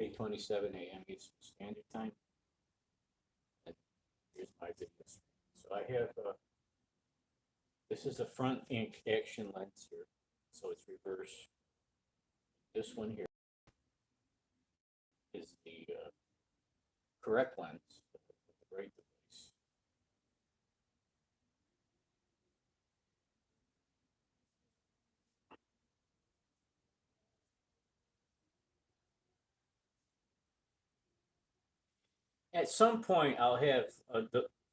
8:27 a.m. Eastern Standard Time. And here's my video screen. So I have, this is a front action lens here. So it's reverse. This one here is the correct lens with the right device. At some point, I'll have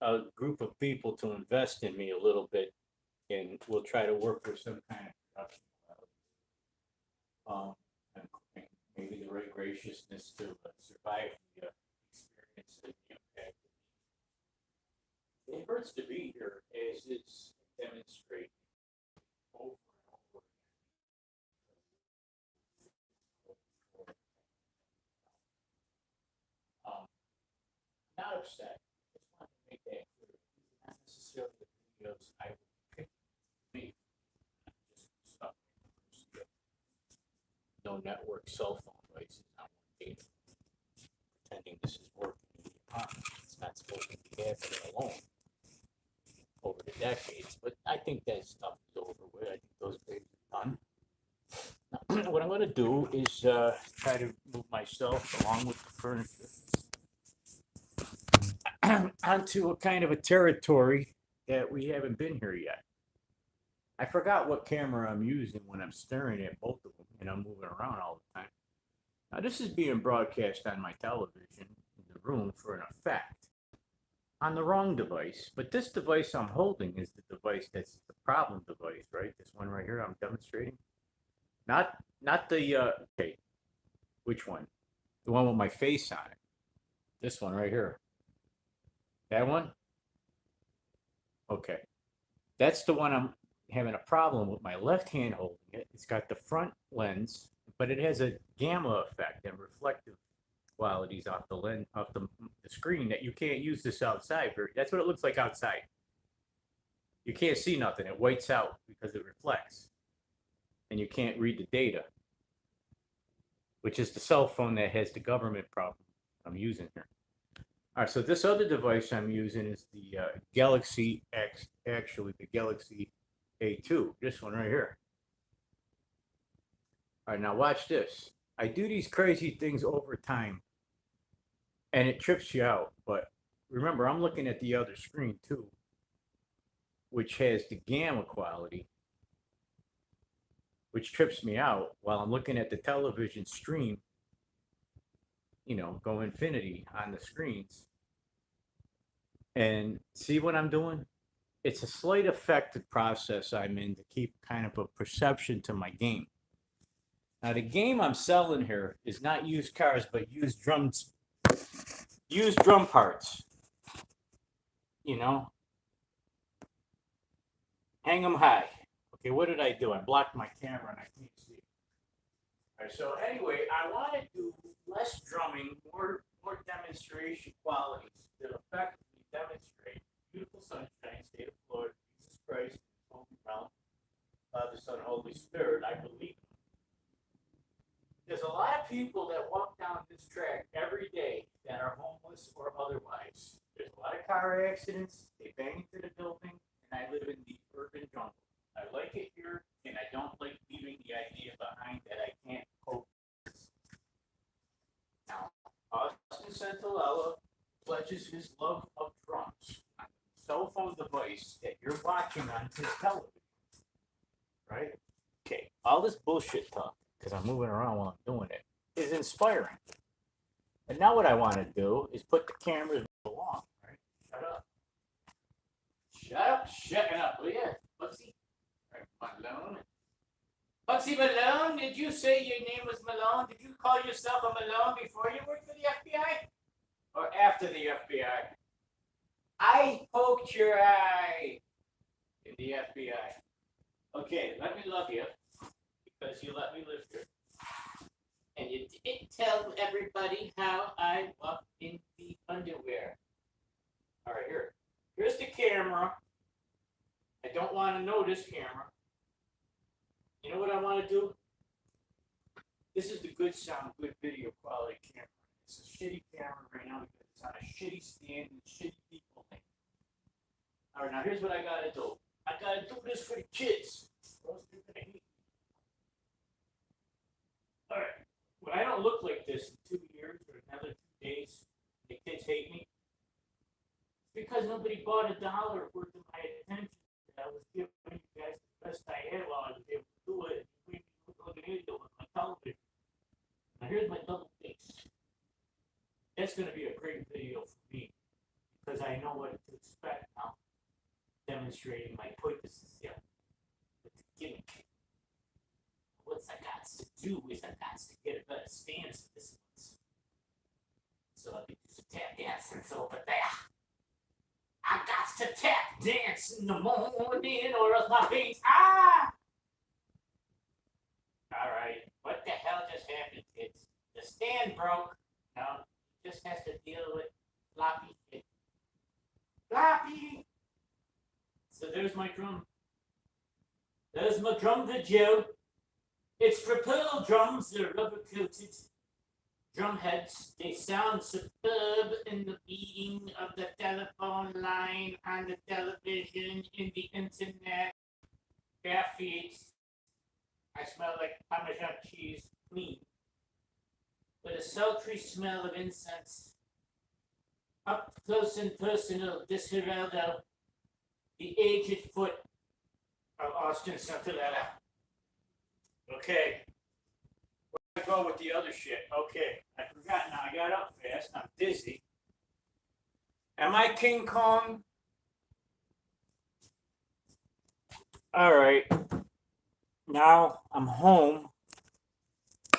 a group of people to invest in me a little bit, and we'll try to work with some kind of production. And maybe the right graciousness to survive the experience and the impact. It hurts to be here as it's demonstrated over and over again. Not upset. I just want to make that clear. Not necessarily the videos I would pick to me. Just stuff. No network cell phone devices on one data. Pretending this is working in the apartment. It's not supposed to be happening alone over the decades, but I think that stuff is over with. I think those days are done. Now, what I'm going to do is try to move myself along with the furniture onto a kind of a territory that we haven't been here yet. I forgot what camera I'm using when I'm staring at both of them and I'm moving around all the time. Now this is being broadcast on my television in the room for an effect on the wrong device, but this device I'm holding is the device that's the problem device, right? This one right here I'm demonstrating. Not the, okay, which one? The one with my face on it. This one right here. That one? Okay. That's the one I'm having a problem with my left hand holding it. It's got the front lens, but it has a gamma effect and reflective qualities off the lens, off the screen that you can't use this outside. That's what it looks like outside. You can't see nothing. It whites out because it reflects. And you can't read the data, which is the cell phone that has the government problem I'm using here. All right, so this other device I'm using is the Galaxy X, actually the Galaxy A2, this one right here. All right, now watch this. I do these crazy things over time, and it trips you out. But remember, I'm looking at the other screen too, which has the gamma quality, which trips me out while I'm looking at the television stream, you know, go infinity on the screens. And see what I'm doing? It's a slight affected process I'm in to keep kind of a perception to my game. Now the game I'm selling here is not used cars, but used drum parts. You know, hang them high. Okay, what did I do? I blocked my camera and I can't see. All right, so anyway, I want to do less drumming, more demonstration qualities that effectively demonstrate beautiful sunshine, state of Florida, Jesus Christ, Holy Realm, Father, Son, Holy Spirit. I believe. There's a lot of people that walk down this track every day that are homeless or otherwise. There's a lot of car accidents. They bang into the building, and I live in the urban jungle. I like it here, and I don't like leaving the idea behind that I can't cope. Now, Austin Santalella pledges his love of drums on a cell phone device that you're watching on his television. Right? Okay, all this bullshit talk, because I'm moving around while I'm doing it, is inspiring. And now what I want to do is put the cameras along. Right? Shut up. Shut up. Shut it up. Will you? Bugsy? Malone. Bugsy Malone, did you say your name was Malone? Did you call yourself a Malone before you worked for the FBI? Or after the FBI? I poked your eye in the FBI. Okay, let me love you because you let me live here. And you didn't tell everybody how I walked in the underwear. All right, here. Here's the camera. I don't want to know this camera. You know what I want to do? This is the good sound, good video quality camera. shitty stand and shitty people. All right, now here's what I gotta do. I gotta do this for the kids. All right. When I don't look like this in 2 years or another 2 days, the kids hate me. It's because nobody bought $1 worth of my attention. I was giving you guys the best I had while I was able to do it. We look like an idiot with my television. Now here's my double face. That's going to be a great video for me because I know what to expect now. Demonstrating my purposes here with the gimmick. What I got to do is I got to get a better stance this one. So I can do some tap dancing over there. I got to tap dance in the morning or else my face. Alright, what the hell just happened, kids? The stand broke. Now, it just has to deal with floppy shit. Floppy! So there's my drum. There's my drum video. It's for pearl drums. They're rubber coated drum heads. They sound superb in the beating of the telephone line, on the television, in the internet, graphics. I smell like Parmesan cheese, clean, with a sultry smell of incense. Up close and personal, this Geraldo, the aged foot of Austin Santaletta. Okay. Where do I go with the other shit? Okay. I forgot now. I got up fast. I'm dizzy. Am I King Kong? All right. Now I'm home.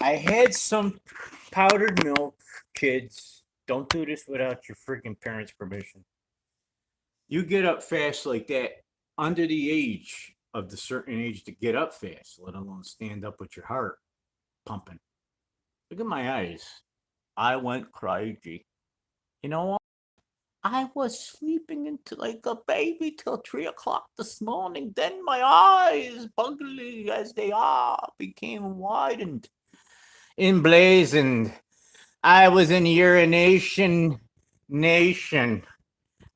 I had some powdered milk, kids. Don't do this without your freaking parents' permission. You get up fast like that under the age of the certain age to get up fast, let alone stand up with your heart pumping. Look at my eyes. I went crazy. You know what? I was sleeping into like a baby till 3 o'clock this morning. Then my eyes, ugly as they are, became widened, emblazoned. I was in urination nation.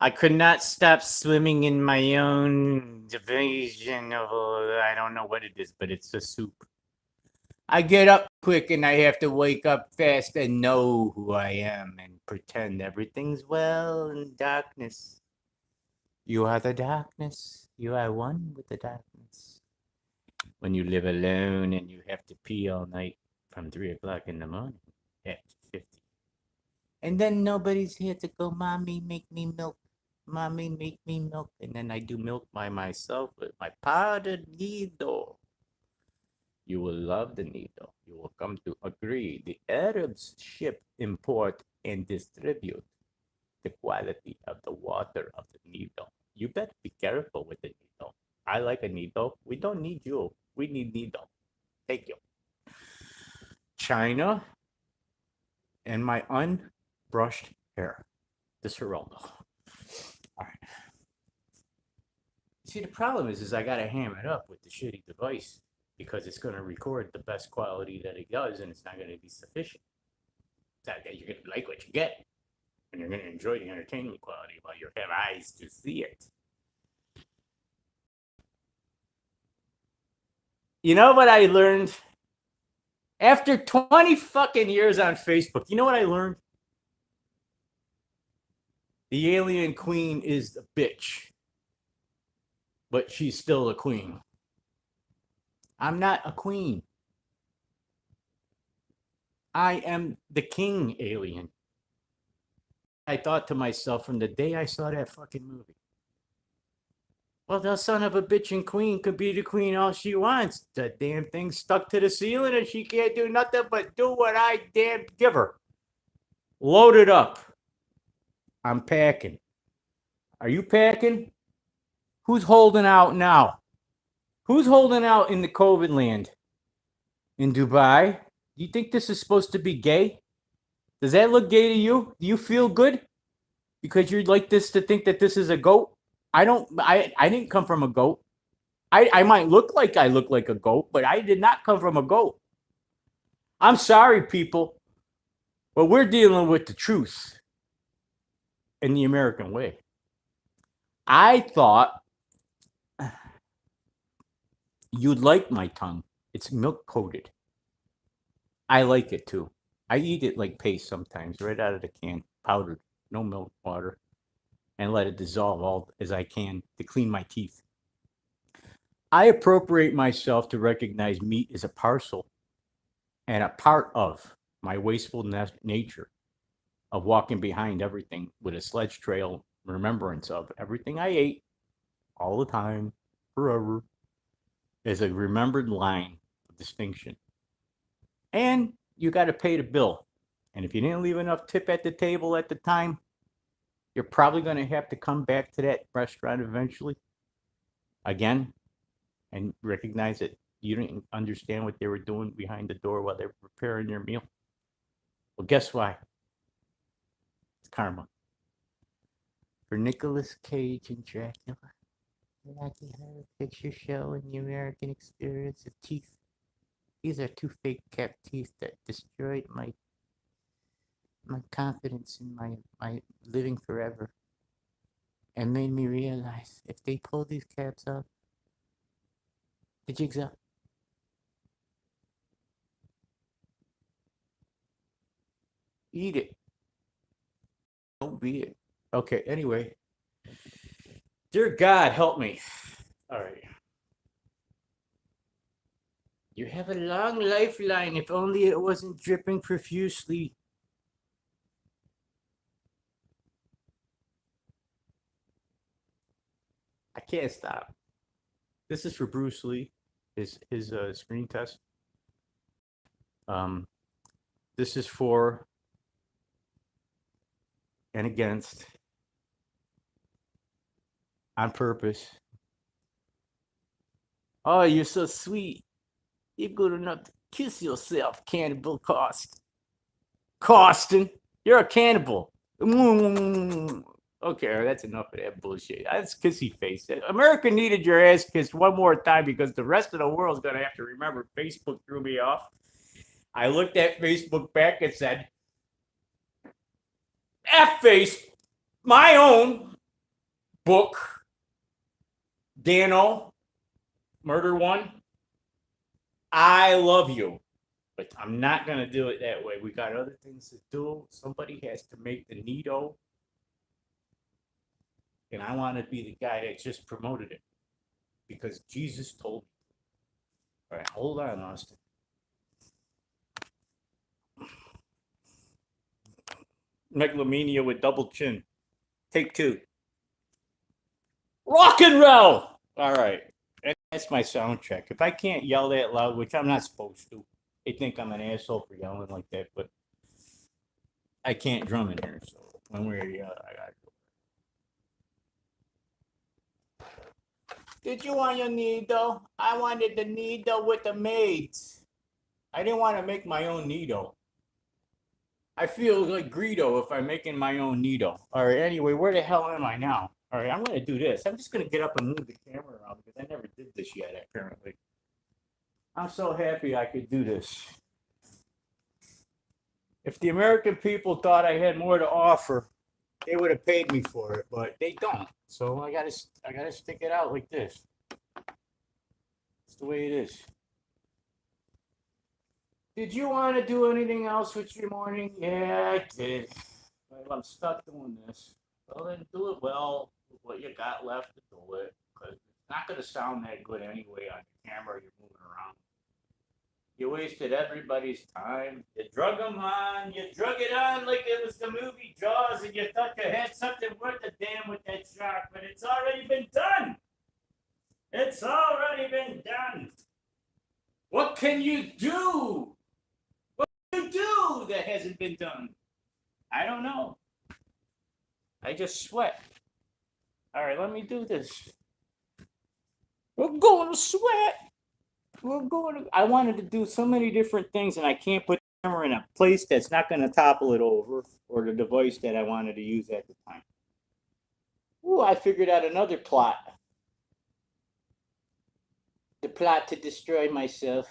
I could not stop swimming in my own division of, I don't know what it is, but it's a soup. I get up quick and I have to wake up fast and know who I am and pretend everything's well in darkness. You are the darkness. You are one with the darkness. When you live alone and you have to pee all night from 3 o'clock in the morning at 50. And then nobody's here to go, Mommy, make me milk. Mommy, make me milk. And then I do milk by myself with my powdered needle. You will love the needle. You will come to agree. The Arabs ship, import, and distribute the quality of the water of the needle. You better be careful with the needle. I like a needle. We don't need you. We need needle. Thank you. China and my unbrushed hair. This Geraldo. All right. See, the problem is I got to ham it up with the shitty device because it's going to record the best quality that it does, and it's not going to be sufficient. You're going to like what you get, and you're going to enjoy the entertainment quality while you have eyes to see it. You know what I learned? After 20 fucking years on Facebook, you know what I learned? The alien queen is the bitch, but she's still a queen. I'm not a queen. I am the king alien. I thought to myself from the day I saw that fucking movie. Well, the son of a bitch and queen could be the queen all she wants. The damn thing stuck to the ceiling and she can't do nothing but do what I damn give her. Load it up. I'm packing. Are you packing? Who's holding out now? Who's holding out in the COVID land? In Dubai? Do you think this is supposed to be gay? Does that look gay to you? Do you feel good? Because you'd like this to think that this is a goat? I didn't come from a goat. I might look like I look like a goat, but I did not come from a goat. I'm sorry, people, but we're dealing with the truth. in the American way. I thought you'd like my tongue. It's milk coated. I like it too. I eat it like paste sometimes, right out of the can, powdered, no milk, water, and let it dissolve all as I can to clean my teeth. I appropriate myself to recognize meat as a parcel and a part of my wasteful nature of walking behind everything with a sledge trail remembrance of everything I ate all the time, forever, is a remembered line of distinction. And you got to pay the bill. And if you didn't leave enough tip at the table at the time, you're probably going to have to come back to that restaurant eventually again and recognize that you didn't understand what they were doing behind the door while they were preparing your meal. Well, guess why? It's karma. For Nicolas Cage and Dracula, Jackie had a picture showing the American experience of teeth. These are two fake kept teeth that destroyed my confidence in my living forever and made me realize if they pull these caps off, the jig's up. Eat it. Don't be it. Okay, anyway. Dear God, help me. All right. You have a long lifeline. If only it wasn't dripping profusely. I can't stop. This is for Bruce Lee, his screen test. This is for and against on purpose. Oh, you're so sweet. You're good enough to kiss yourself, Cannibal Costin. You're a cannibal. Okay, that's enough of that bullshit. That's kissy face. America needed your ass kissed one more time because the rest of the world's going to have to remember Facebook threw me off. I looked at Facebook back and said, F-face, my own book, Dano, Murder One. I love you, but I'm not going to do it that way. We got other things to do. Somebody has to make the neato. And I want to be the guy that just promoted it because Jesus told me. All right, hold on, Austin. Megalomania with double chin. Take two. Rock and roll. All right. That's my sound check. If I can't yell that loud, which I'm not supposed to, they think I'm an asshole for yelling like that, but I can't drum in here. So when we're yelling, I got to go. Did you want your needle? I wanted the needle with the maids. I didn't want to make my own needle. I feel like Greedo if I'm making my own needle. All right, anyway, where the hell am I now? All right, I'm going to do this. I'm just going to get up and move the camera around because I never did this yet, apparently. I'm so happy I could do this. If the American people thought I had more to offer, they would have paid me for it, but they don't. So I gotta stick it out like this. It's the way it is. Did you want to do anything else with your morning? Yeah, I did. Well, I'm stuck doing this. Well, then do it well with what you got left to do it. Because it's not going to sound that good anyway on the camera you're moving around. You wasted everybody's time. You drug them on. You drug it on like it was the movie Jaws and you thought you had something worth a damn with that shark. But it's already been done. It's already been done. What can you do? Do that hasn't been done? I don't know. I just sweat. All right, let me do this. We're going to sweat. I wanted to do so many different things, and I can't put the camera in a place that's not going to topple it over or the device that I wanted to use at the time. Ooh, I figured out another plot. The plot to destroy myself.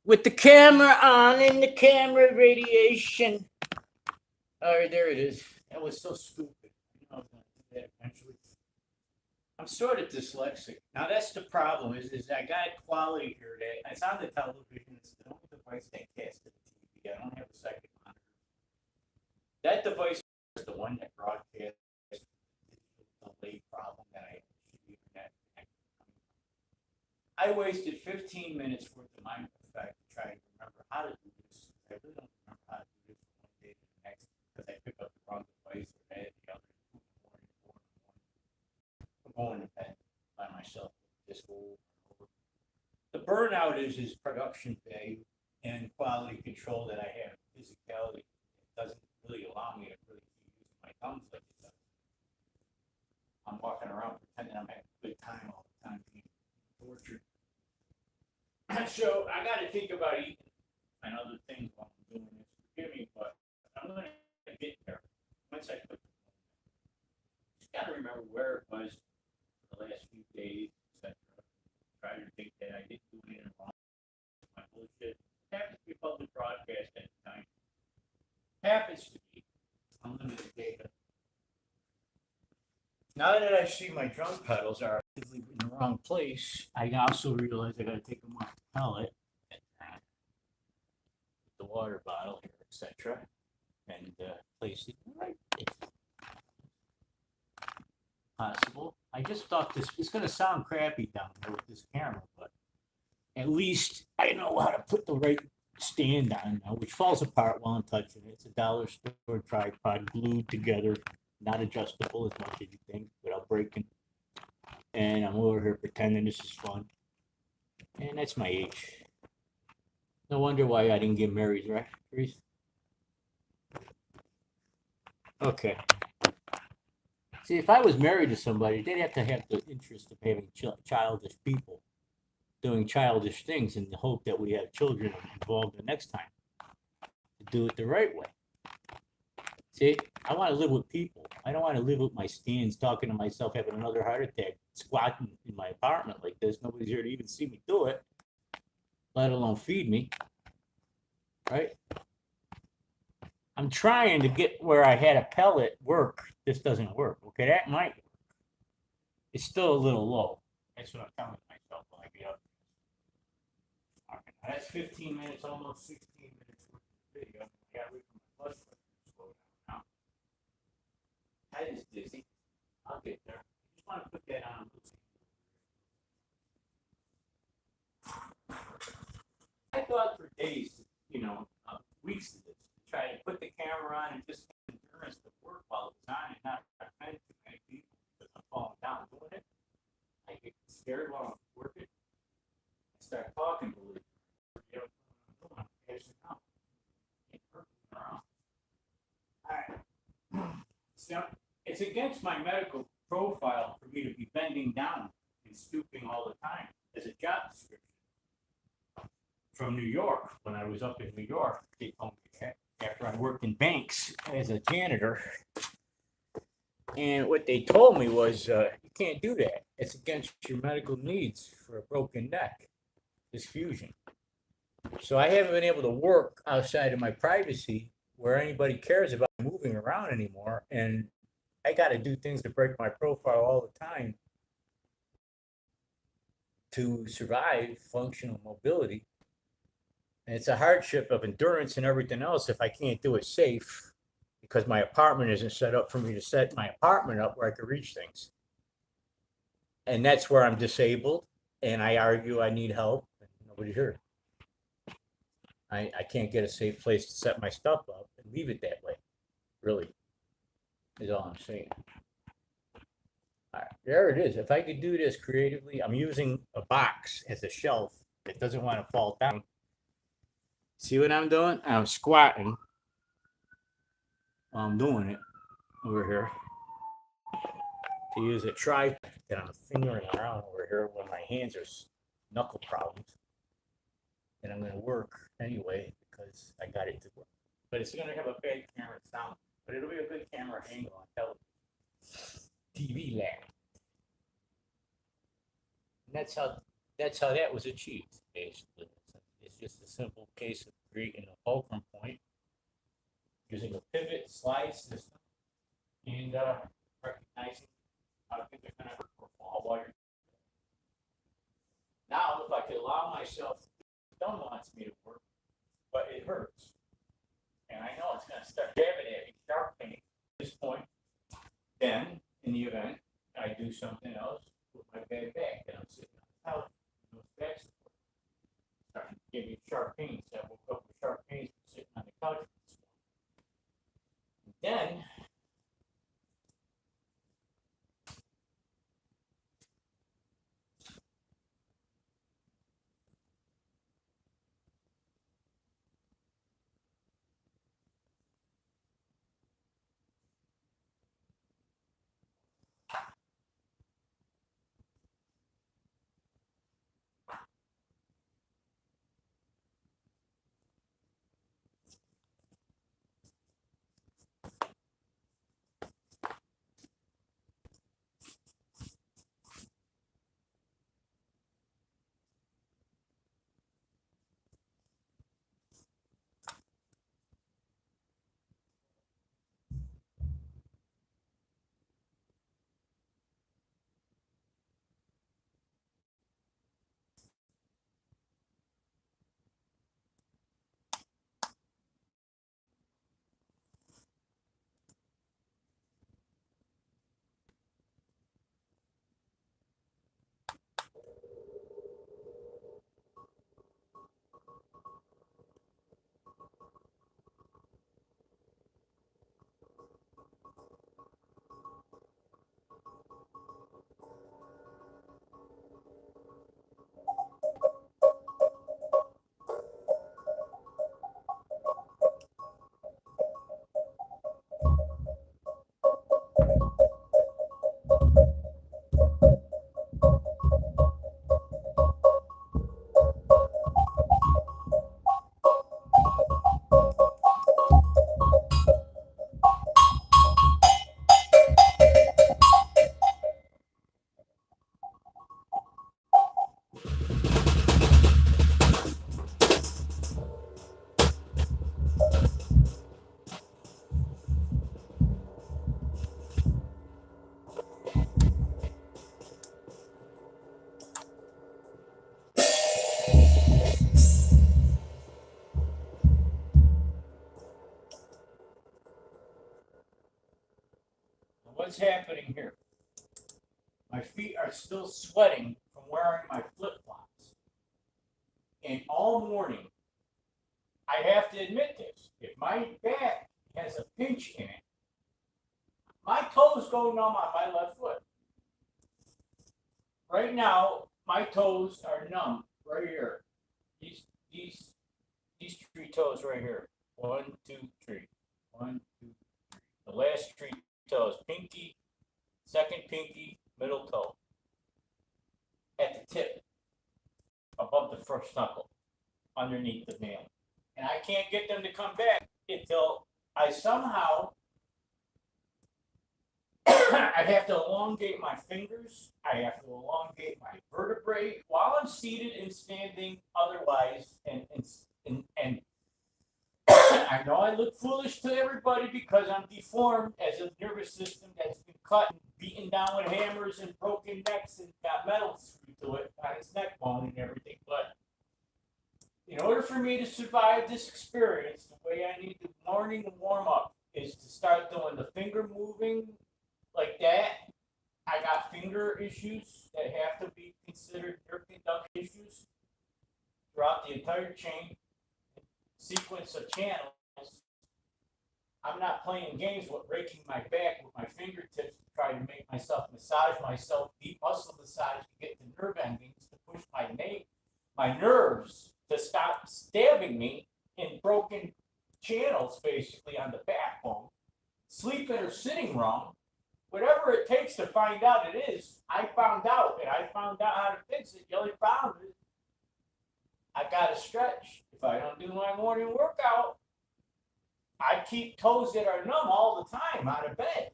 With the camera on and the camera radiation. All right, there it is. That was so stupid. I was going to do that eventually. I'm sort of dyslexic. Now that's the problem. Is I got quality here that it's on the television. It's the only device that casts to the TV. I don't have a second monitor. That device is the one that broadcasts the delay problem that I have with the internet. I wasted 15 minutes worth of my effect to try to remember how to do this. I really don't remember how to do this from one day to the next because I pick up the wrong device or I had the other 2 in the morning, 4 in the morning. I'm going to bed by myself this whole over. The burnout is his production value and quality control that I have. Physicality it doesn't really allow me to really keep using my thumbs like it does. I'm walking around pretending I'm having a good time all the time, being tortured. So I got to think about eating and other things while I'm doing this. Forgive me, but I'm going to get there once I put. Just got to remember where it was for the last few days, etc. Try to think that I didn't do anything wrong. My bullshit happens to be public broadcast at the time. Happens to be unlimited data. Now that I see my drum pedals are actively in the wrong place, I also realize I got to take them off the pellet, the water bottle here, etc., and place it right if possible. I just thought this is going to sound crappy down there with this camera, but at least I know how to put the right stand on now, which falls apart while I'm touching it. It's a dollar store tripod glued together, not adjustable as much as you think without breaking. And I'm over here pretending this is fun. And that's my age. No wonder why I didn't get married, right, Reese? Okay. See, if I was married to somebody, they'd have to have the interest of having childish people doing childish things in the hope that we have children involved the next time to do it the right way. See, I want to live with people. I don't want to live with my stands talking to myself, having another heart attack, squatting in my apartment like this. Nobody's here to even see me do it, let alone feed me. Right? I'm trying to get where I had a pellet work. This doesn't work. Okay, that might work. It's still a little low. That's what I'm telling myself when I get up. All right, now that's 15 minutes, almost 16 minutes worth of video. I got to wait for my blood pressure to slow down now. Head is dizzy. I'll get there. I just want to put that on. I thought for days, weeks of this, to try to put the camera on and just have endurance to work while it's on and not offend too many people because I'm falling down doing it. I get scared while I'm working. I start talking to it. I'm passing out. All right. So it's against my medical profile for me to be bending down and stooping all the time as a job description. From New York, when I was up in New York, they told me that after I worked in banks as a janitor. And what they told me was, you can't do that. It's against your medical needs for a broken neck, this fusion. So I haven't been able to work outside of my privacy where anybody cares about moving around anymore. And I got to do things to break my profile all the time to survive functional mobility. And it's a hardship of endurance and everything else if I can't do it safe because my apartment isn't set up for me to set my apartment up where I could reach things. And that's where I'm disabled and I argue I need help and nobody's here. I can't get a safe place to set my stuff up and leave it that way, really, is all I'm saying. All right, there it is. If I could do this creatively, I'm using a box as a shelf that doesn't want to fall down. See what I'm doing? I'm squatting while I'm doing it over here to use a tripod that I'm fingering around over here when my hands are knuckle problems. And I'm going to work anyway because I got it to work. But it's going to have a bad camera sound, but it'll be a good camera angle on television. TV land. And that's how that was achieved, basically. It's just a simple case of creating a fulcrum point using a pivot slide system and recognizing how things are going to fall while you're. Now, if I could allow myself, don't wants me to work, but it hurts. And I know it's going to start jabbing at me, sharp pain at this point. Then, in the event, I do something else with my bad back, and I'm sitting on the couch, those back support, starting to give me sharp pains. I woke up with sharp pains sitting on the couch. And then, what's happening here? My feet are still sweating from wearing my flip-flops. And all morning, I have to admit this, if my back has a pinch in it, my toes go numb on my left foot. Right now, my toes are numb right here. These three toes right here. 1, 2, 3. 1, 2, 3. The last three toes, pinky, second pinky, middle toe. At the tip, above the first knuckle, underneath the nail. And I can't get them to come back until I somehow I have to elongate my fingers. I have to elongate my vertebrae while I'm seated and standing otherwise. And I know I look foolish to everybody because I'm deformed as a nervous system that's been cut and beaten down with hammers and broken necks and got metal screwed to it on its neck bone and everything. But in order for me to survive this experience, the way I need the morning to warm up is to start doing the finger moving like that. I got finger issues that have to be considered nerve conduction issues throughout the entire chain sequence of channels. I'm not playing games with raking my back with my fingertips to try to make myself massage myself, deep muscle massage to get the nerve endings to push my nerves to stop stabbing me in broken channels, basically on the backbone. Sleeping or sitting wrong, whatever it takes to find out it is, I found out, and I found out how to fix it. The only problem is I gotta stretch. If I don't do my morning workout, I keep toes that are numb all the time out of bed.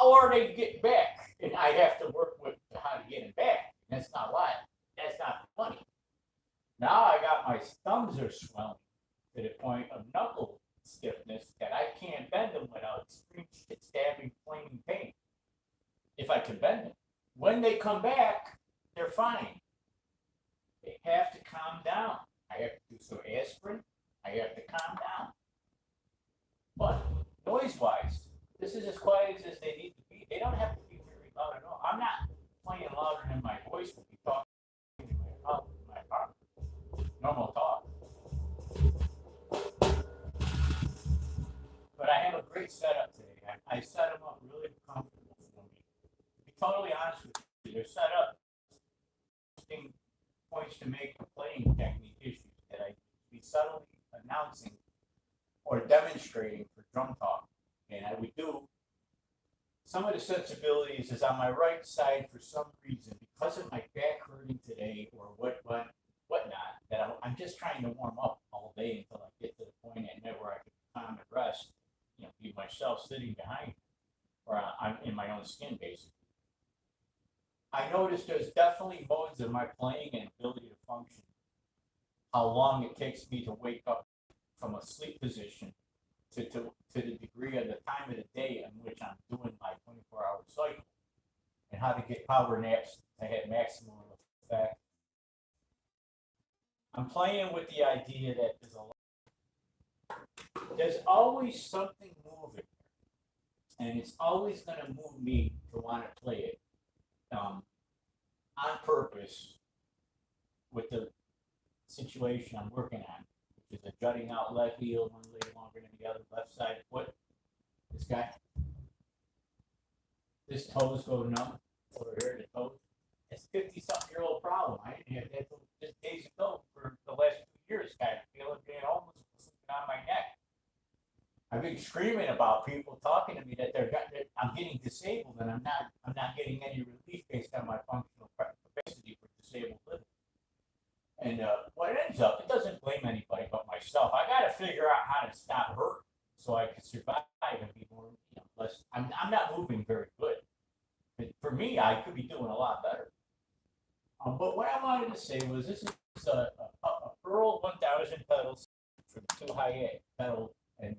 Or they get back, and I have to work with how to get them back. That's not why. That's not funny. Now I got my thumbs are swelling to the point of knuckle stiffness that I can't bend them without extreme stabbing, flaming pain. If I can bend them. When they come back, they're fine. They have to calm down. I have to do some aspirin. I have to calm down. But noise-wise, this is as quiet as they need to be. They don't have to be very loud at all. I'm not playing louder than my voice will be talking in my apartment. Normal talk. But I have a great setup today. I set them up really comfortable for me. To be totally honest with you, they're set up points to make the playing technique issues that I be subtly announcing or demonstrating for drum talk. And I would do some of the sensibilities is on my right side for some reason because of my back hurting today or whatnot. That I'm just trying to warm up all day until I get to the point at night where I can calm and rest. You know, be myself sitting behind, or I'm in my own skin basically. I noticed there's definitely modes of my playing and ability to function. How long it takes me to wake up from a sleep position to the degree of the time of the day in which I'm doing my 24-hour cycle, and how to get power naps to have maximum effect. I'm playing with the idea that there's always something moving, and it's always going to move me to want to play it. On purpose with the situation I'm working on, which is a jutting out left heel, one leg longer than the other, left side foot. This guy, his toes go numb over here, the toes. It's 50-something-year-old problem. I didn't have that just days ago for the last 2 years, kind of feeling being almost on my neck. I've been screaming about people talking to me that I'm getting disabled and I'm not getting any relief based on my functional capacity for disabled living. And what it ends up, it doesn't blame anybody but myself. I got to figure out how to stop hurt so I can survive and be more, less. I'm not moving very good. But for me, I could be doing a lot better. But what I wanted to say was this is a Pearl 1000 pedals for the 2 hi-hat pedal. And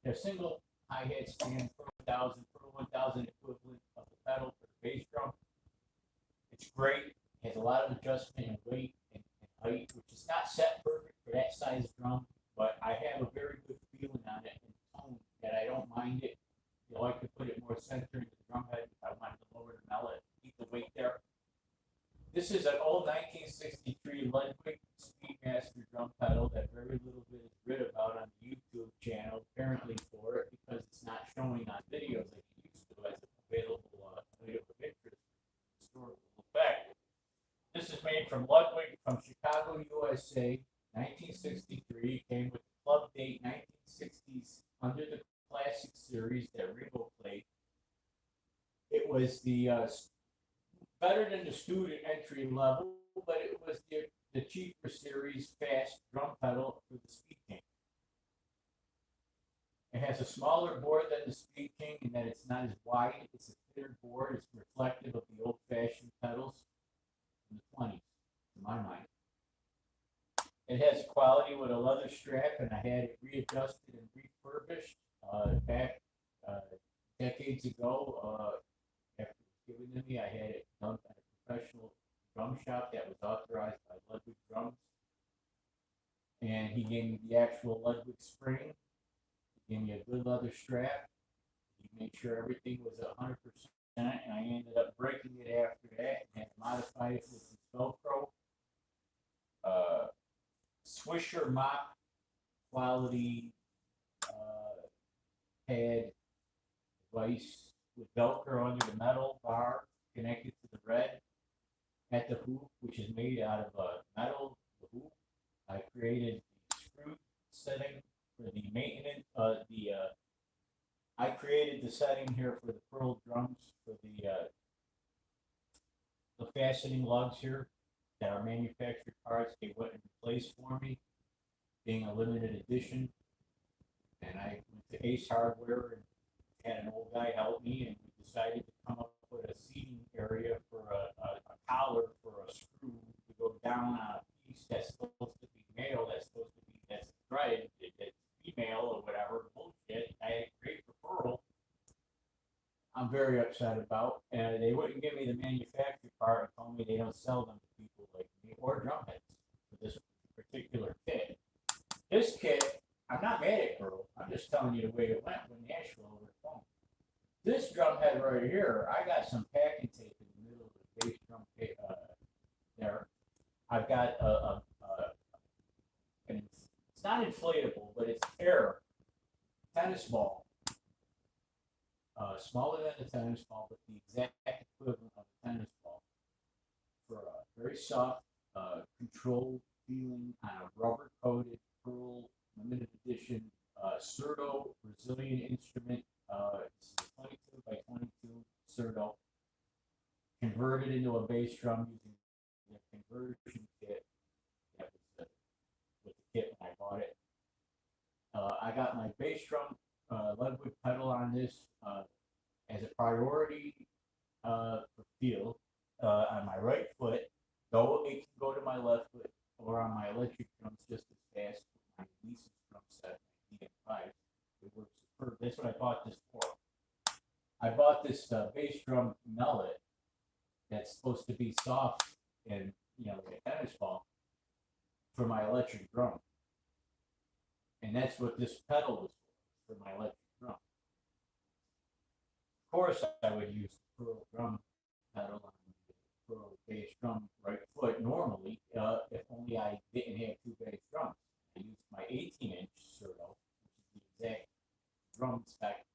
their single hi-hat stand for 1000 equivalent of the pedal for the bass drum. It's great. It has a lot of adjustment in weight and height, which is not set perfect for that size drum, but I have a very good feeling on it and tone that I don't mind it. I like to put it more centered in the drum head. I wanted to lower the mallet, keep the weight there. This is an old 1963 Ludwig Speedmaster drum pedal that very little bit is written about on the YouTube channel, apparently for it, because it's not showing on videos like it used to as an available item of interest, historical effect. This is made from Ludwig from Chicago, USA, 1963. Came with the club date 1960s under the classic series that Ringo played. It was the better than the student entry level, but it was the cheaper series fast drum pedal for the Speed King. It has a smaller board than the Speed King in that it's not as wide. It's a thinner board. It's reflective of the old-fashioned pedals from the 20s, in my mind. It has quality with a leather strap, and I had it readjusted and refurbished back decades ago. After it was given to me, I had it done at a professional drum shop that was authorized by Ludwig Drums. And he gave me the actual Ludwig spring. He gave me a good leather strap. He made sure everything was 100%, and I ended up breaking it after that and modified it with some Velcro. Swisher mop quality pad device with Velcro under the metal bar connected to the red at the hoop, which is made out of metal hoop. I created the screw setting for the maintenance. I created the setting here for the Pearl drums for the fastening lugs here that are manufactured parts. They went in place for me, being a limited edition. And I went to Ace Hardware and had an old guy help me, and we decided to come up with a seating area for a collar for a screw to go down on a piece that's supposed to be male, that's threaded, that's female or whatever. very upset about. And they wouldn't give me the manufacturer part and told me they don't sell them to people like me or drumheads for this particular kit. This kit, I'm not mad at Pearl. I'm just telling you the way it went with Nashville over the phone. This drum head right here, I got some packing tape in the middle of the bass drum there. I've got and it's not inflatable, but it's air tennis ball. Smaller than a tennis ball, but the exact equivalent of a tennis ball for a very soft, controlled feeling on a rubber coated Pearl limited edition Surdo Brazilian instrument. It's a 22 by 22 Surdo converted into a bass drum using the conversion kit that was with the kit when I bought it. I got my bass drum leadwood pedal on this as a priority for feel on my right foot, though it can go to my left foot or on my electric drums just as fast with my Lisa's drum set, my DM5. It works superb. That's what I bought this for. I bought this bass drum mallet that's supposed to be soft and, like a tennis ball for my electric drum. And that's what this pedal was for my electric drum. Of course, I would use the Pearl drum pedal on the Pearl bass drum right foot normally, if only I didn't have two bass drums. I used my 18-inch Surdo, which is the exact drum spec.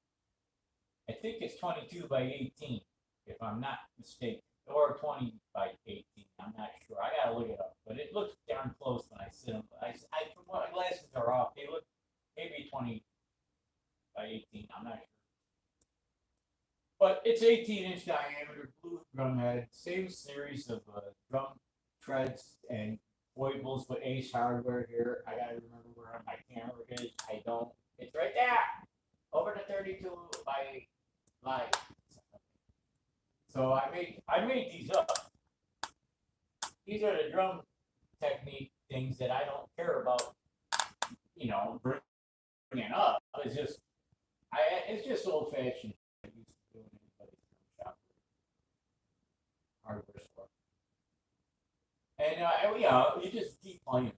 I think it's 22 by 18, if I'm not mistaken, or 20 by 18. I'm not sure. I gotta look it up, but it looks darn close when I sit them. From what my glasses are off, they look maybe 20 by 18. I'm not sure. But it's 18-inch diameter, blue drum head, same series of drum treads and foibles with Ace hardware here. I gotta remember where my camera is. I don't. It's right there, over the 32 by live. So I made these up. These are the drum technique things that I don't care about, bringing up. It's just old fashioned. Hardware store. And you just keep playing.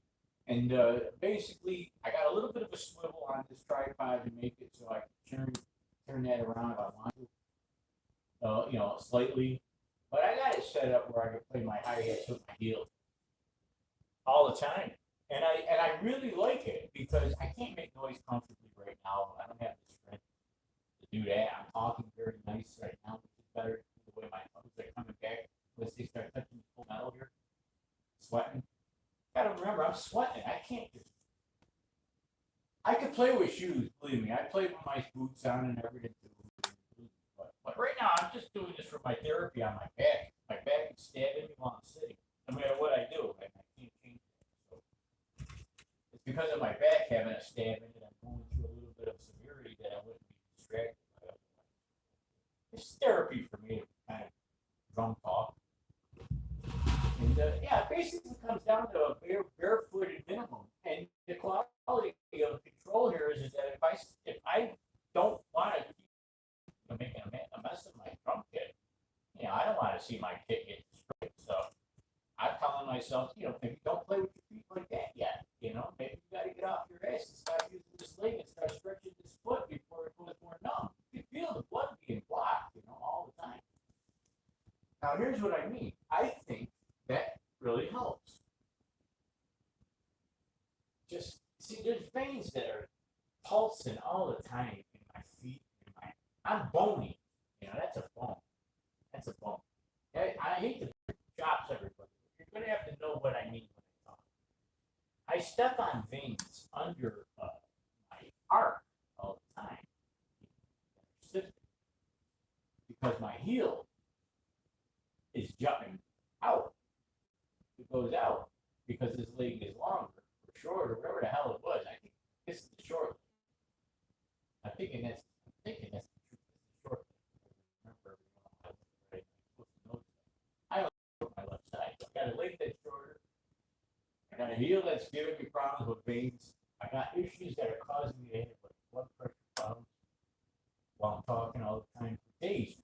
And basically, I got a little bit of a swivel on this tripod to make it so I can turn that around if I want to, slightly. But I got it set up where I can play my hi-hats with my heel all the time. And I really like it because I can't make noise comfortably right now. I don't have the strength to do that. I'm talking very nice right now, which is better the way my thumbs are coming back once they start touching the full metal here. Sweating. Gotta remember, I'm sweating. I could play with shoes, believe me. I play with my boots on and everything too. But right now, I'm just doing this for my therapy on my back. My back is stabbing me while I'm sitting. No matter what I do, I can't change it. So it's because of my back having a stab in it. I'm going through a little bit of severity that I wouldn't be distracted by. It's therapy for me to kind of drum talk. And basically comes down to a barefooted minimum. And the quality of control here is that if I don't want to keep making a mess of my drum kit, I don't want to see my kit get destroyed. So I'm telling myself, maybe don't play with your feet like that yet. Maybe you got to get off your ass and start using this leg and start stretching this foot before it goes more numb. You feel the blood being blocked, all the time. Now here's what I mean. I think that really helps. Just see, there's veins that are pulsing all the time in my feet. I'm bony. That's a bone. That's a bone. I hate to break chops, everybody. You're going to have to know what I mean when I talk. I step on veins under my arc all the time. Because my heel is jumping out. It goes out because this leg is longer or shorter, whatever the hell it was. I think this is the short leg. I'm thinking that's the short leg. Remember, I don't know my left side. I got a leg that's shorter. I got a heel that's giving me problems with veins. I got issues that are causing me to have blood pressure problems while I'm talking all the time for days.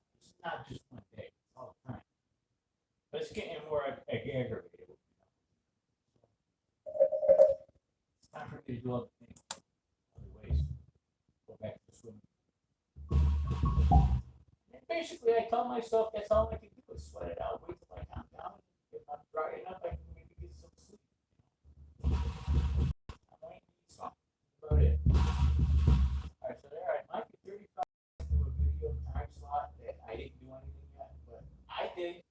basically, I tell myself that's all I can do is sweat it out, wait till I calm down. If I'm dry enough, I can maybe get some sleep. I might need something. That's about it. All right, so there I might be 35 into a video time slot that I didn't do anything yet, but I did.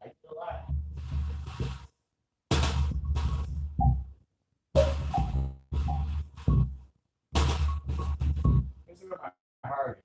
I did a lot. Here's where my heart is.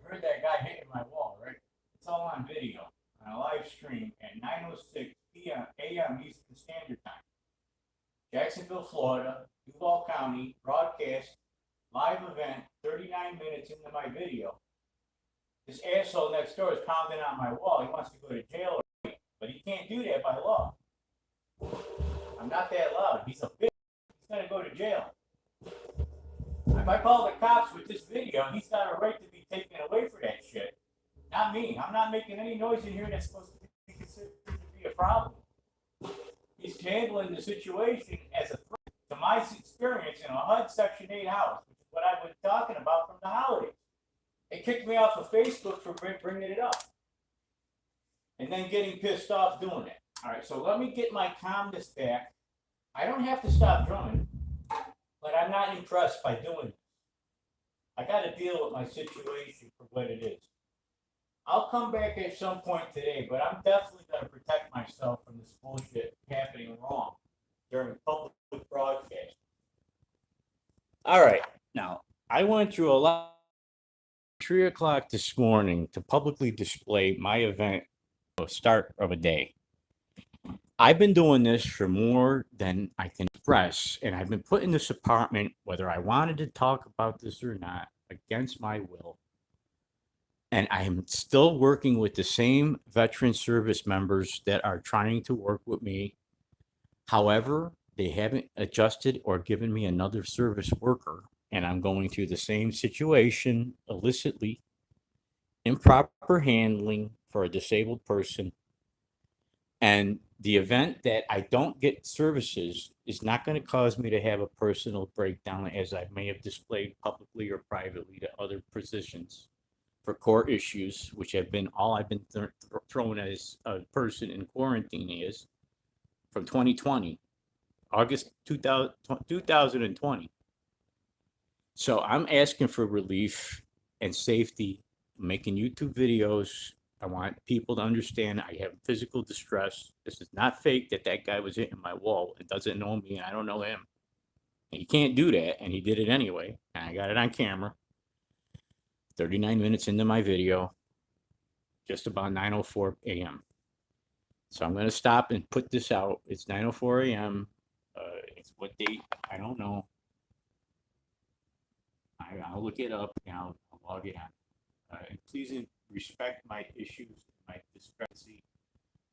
Heard that guy hitting my wall, right? It's all on video on a live stream at 9:06 p.m. a.m. Eastern Standard Time. Jacksonville, Florida, Duval County, broadcast, live event, 39 minutes into my video. This asshole next door is pounding on my wall. He wants to go to jail, but he can't do that by law. I'm not that loud. He's a bitch. He's gonna go to jail. If I call the cops with this video, he's got a right to be taken away for that shit. Not me. I'm not making any noise in here that's supposed to be considered to be a problem. He's handling the situation as a threat to my experience in a HUD Section 8 house, which is what I've been talking about from the holidays. They kicked me off of Facebook for bringing it up. And then getting pissed off doing it. All right, so let me get my calmness back. I don't have to stop drumming, but I'm not impressed by doing this. I got to deal with my situation for what it is. I'll come back at some point today, but I'm definitely going to protect myself from this bullshit happening wrong during public broadcast. All right, now I went through a lot. 3 o'clock this morning to publicly display my event, start of a day. I've been doing this for more than I can express, and I've been put in this apartment, whether I wanted to talk about this or not, against my will. And I am still working with the same veteran service members that are trying to work with me. However, they haven't adjusted or given me another service worker, and I'm going through the same situation illicitly, improper handling for a disabled person. And the event that I don't get services is not going to cause me to have a personal breakdown as I may have displayed publicly or privately to other positions for court issues, which have been all I've been thrown as a person in quarantine is from 2020, August 2020. So I'm asking for relief and safety, making YouTube videos. I want people to understand I have physical distress. This is not fake that that guy was hitting my wall. It doesn't know me and I don't know him. And he can't do that. And he did it anyway. And I got it on camera. 39 minutes into my video, just about 9:04 a.m. So I'm going to stop and put this out. It's 9:04 a.m. It's what date? I don't know. I'll look it up and I'll log it on. And please respect my issues, my discrepancy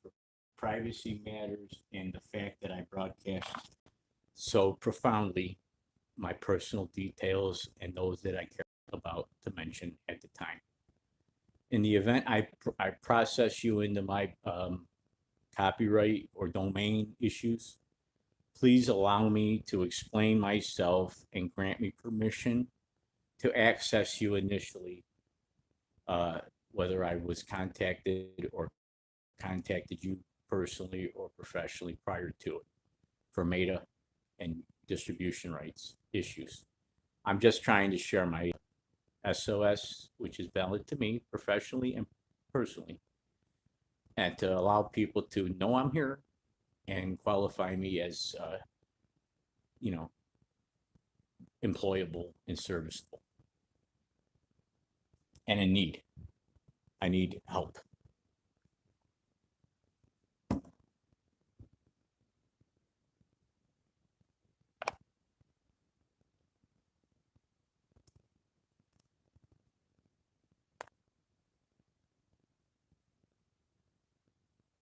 for privacy matters, and the fact that I broadcast so profoundly my personal details and those that I care about to mention at the time. In the event I process you into my copyright or domain issues, please allow me to explain myself and grant me permission to access you initially, whether I was contacted or contacted you personally or professionally prior to it for meta and distribution rights issues. I'm just trying to share my SOS, which is valid to me professionally and personally, and to allow people to know I'm here and qualify me as, you know, employable and serviceable and in need. I need help.